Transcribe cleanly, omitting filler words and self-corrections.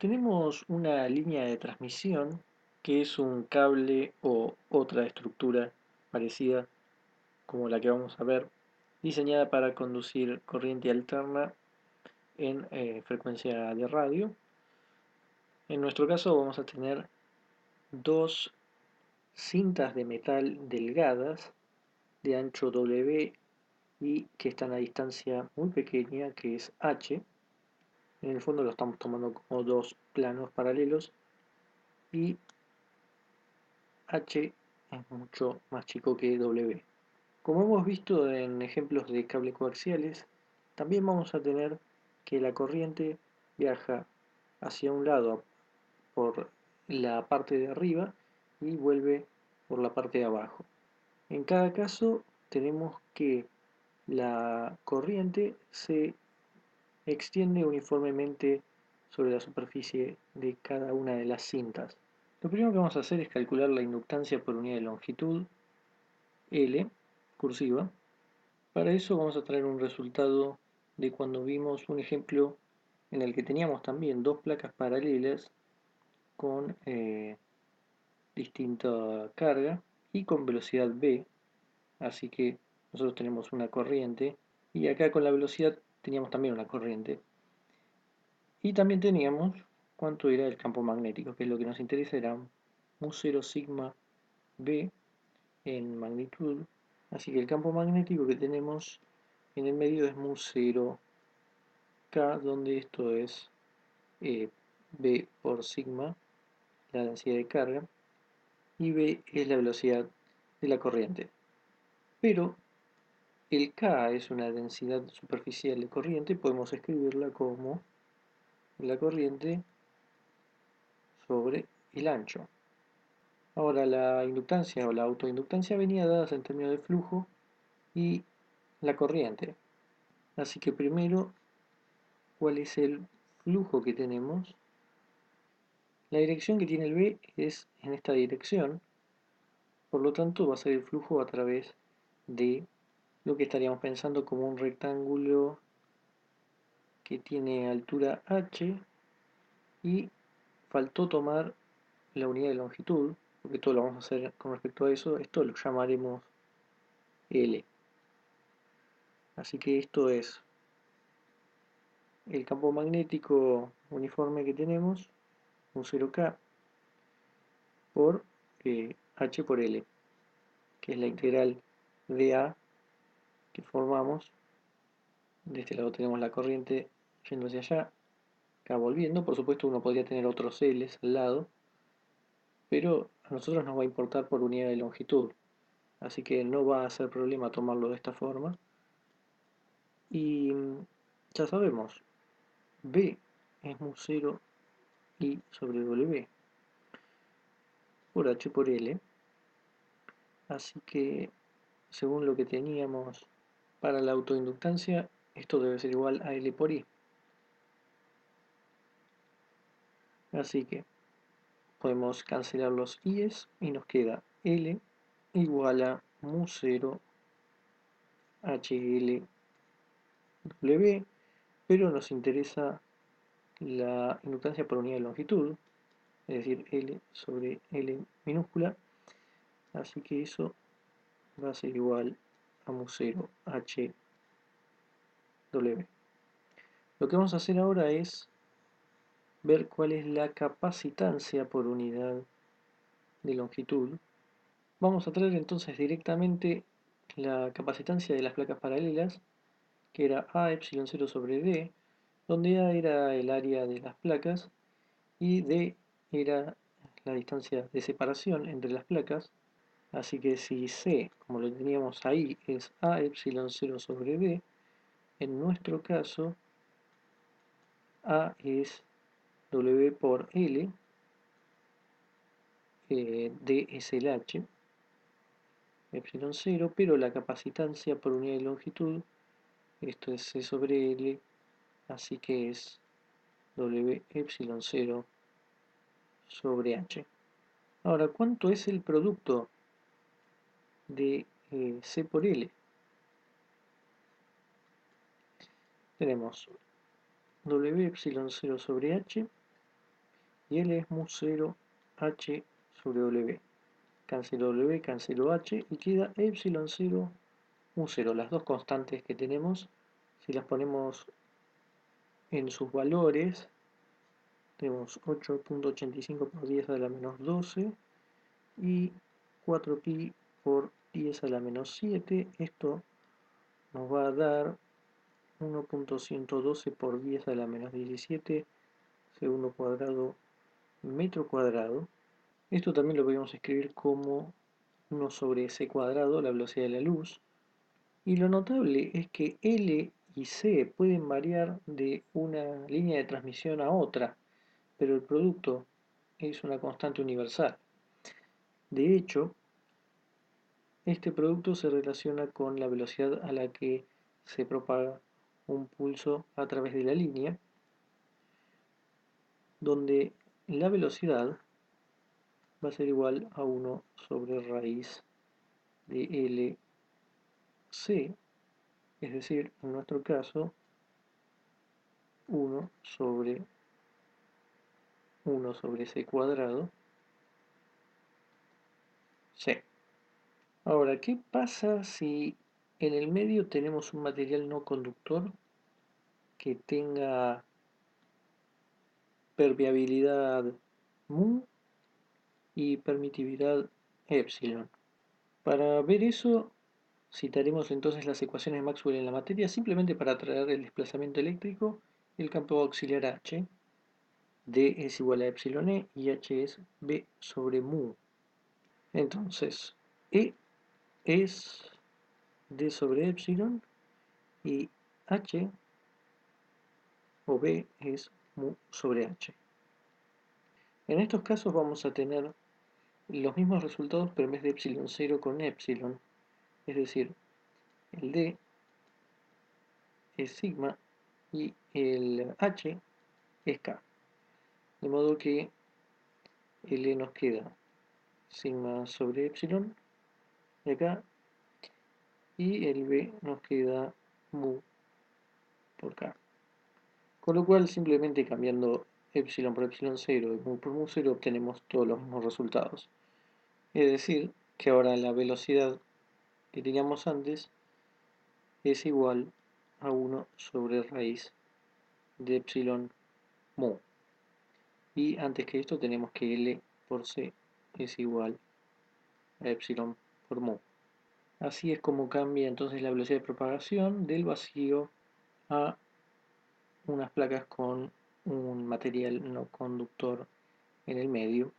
Tenemos una línea de transmisión que es un cable o otra estructura parecida como la que vamos a ver, diseñada para conducir corriente alterna en frecuencia de radio. En nuestro caso vamos a tener dos cintas de metal delgadas de ancho W y que están a distancia muy pequeña, que es H. En el fondo lo estamos tomando como dos planos paralelos y H es mucho más chico que W. Como hemos visto en ejemplos de cables coaxiales, también vamos a tener que la corriente viaja hacia un lado por la parte de arriba y vuelve por la parte de abajo. En cada caso tenemos que la corriente se extiende uniformemente sobre la superficie de cada una de las cintas. Lo primero que vamos a hacer es calcular la inductancia por unidad de longitud, L, cursiva. Para eso vamos a traer un resultado de cuando vimos un ejemplo en el que teníamos también dos placas paralelas con distinta carga y con velocidad v, así que nosotros tenemos una corriente y acá con la velocidad teníamos también una corriente y también teníamos cuánto era el campo magnético, que es lo que nos interesa, era mu 0 sigma b en magnitud, así que el campo magnético que tenemos en el medio es mu 0 k, donde esto es b por sigma, la densidad de carga, y b es la velocidad de la corriente. Pero el k es una densidad superficial de corriente, podemos escribirla como la corriente sobre el ancho. Ahora la inductancia o la autoinductancia venía dadas en términos de flujo y la corriente. Así que primero, ¿cuál es el flujo que tenemos? La dirección que tiene el B es en esta dirección, por lo tanto va a ser el flujo a través de lo que estaríamos pensando como un rectángulo que tiene altura h y faltó tomar la unidad de longitud, porque todo lo vamos a hacer con respecto a eso, esto lo llamaremos L. Así que esto es el campo magnético uniforme que tenemos, un 0K por H por L, que es la integral de A que formamos. De este lado tenemos la corriente yendo hacia allá, acá volviendo. Por supuesto uno podría tener otros L's al lado, pero a nosotros nos va a importar por unidad de longitud, así que no va a ser problema tomarlo de esta forma. Y ya sabemos, B es mu 0 I sobre W por H por L, así que según lo que teníamos para la autoinductancia, esto debe ser igual a L por I. Así que podemos cancelar los i's y nos queda L igual a mu 0 HL W, pero nos interesa la inductancia por unidad de longitud, es decir, L sobre L minúscula, así que eso va a ser igual a mu 0 H W. Lo que vamos a hacer ahora es ver cuál es la capacitancia por unidad de longitud. Vamos a traer entonces directamente la capacitancia de las placas paralelas, que era A epsilon 0 sobre D, donde A era el área de las placas y D era la distancia de separación entre las placas. Así que si C, como lo teníamos ahí, es A epsilon 0 sobre D, en nuestro caso A es W por L, D es el H, epsilon 0, pero la capacitancia por unidad de longitud, esto es C sobre L, así que es W epsilon 0 sobre H. Ahora, ¿cuánto es el producto de C por L? Tenemos W epsilon 0 sobre H y L es mu 0 h sobre W. Cancelo W, cancelo h y queda epsilon 0 mu 0. Las dos constantes que tenemos, si las ponemos en sus valores, tenemos 8.85 por 10 a la menos 12 y 4pi por 10 a la menos 7. Esto nos va a dar 1.112 por 10 a la menos 17 segundo cuadrado metro cuadrado. Esto también lo podemos escribir como 1 sobre c cuadrado, la velocidad de la luz. Y lo notable es que L y C pueden variar de una línea de transmisión a otra, pero el producto es una constante universal. De hecho, este producto se relaciona con la velocidad a la que se propaga un pulso a través de la línea, donde la velocidad va a ser igual a 1 sobre raíz de LC, es decir, en nuestro caso, 1 sobre c cuadrado C. Ahora, ¿qué pasa si en el medio tenemos un material no conductor que tenga permeabilidad mu y permitividad epsilon? Para ver eso, citaremos entonces las ecuaciones de Maxwell en la materia simplemente para traer el desplazamiento eléctrico, el campo auxiliar H. D es igual a epsilon E y H es B sobre mu. Entonces, E es D sobre epsilon y H o B es mu sobre H. En estos casos vamos a tener los mismos resultados pero en vez de epsilon 0 con epsilon, es decir, el D es sigma y el H es K. De modo que L nos queda sigma sobre epsilon de acá y el B nos queda mu por K. Con lo cual simplemente cambiando epsilon por epsilon 0 y mu por mu 0 obtenemos todos los mismos resultados. Es decir, que ahora la velocidad que teníamos antes es igual a 1 sobre raíz de epsilon mu. Y antes que esto tenemos que L por C es igual a epsilon por mu. Así es como cambia entonces la velocidad de propagación del vacío a unas placas con un material no conductor en el medio.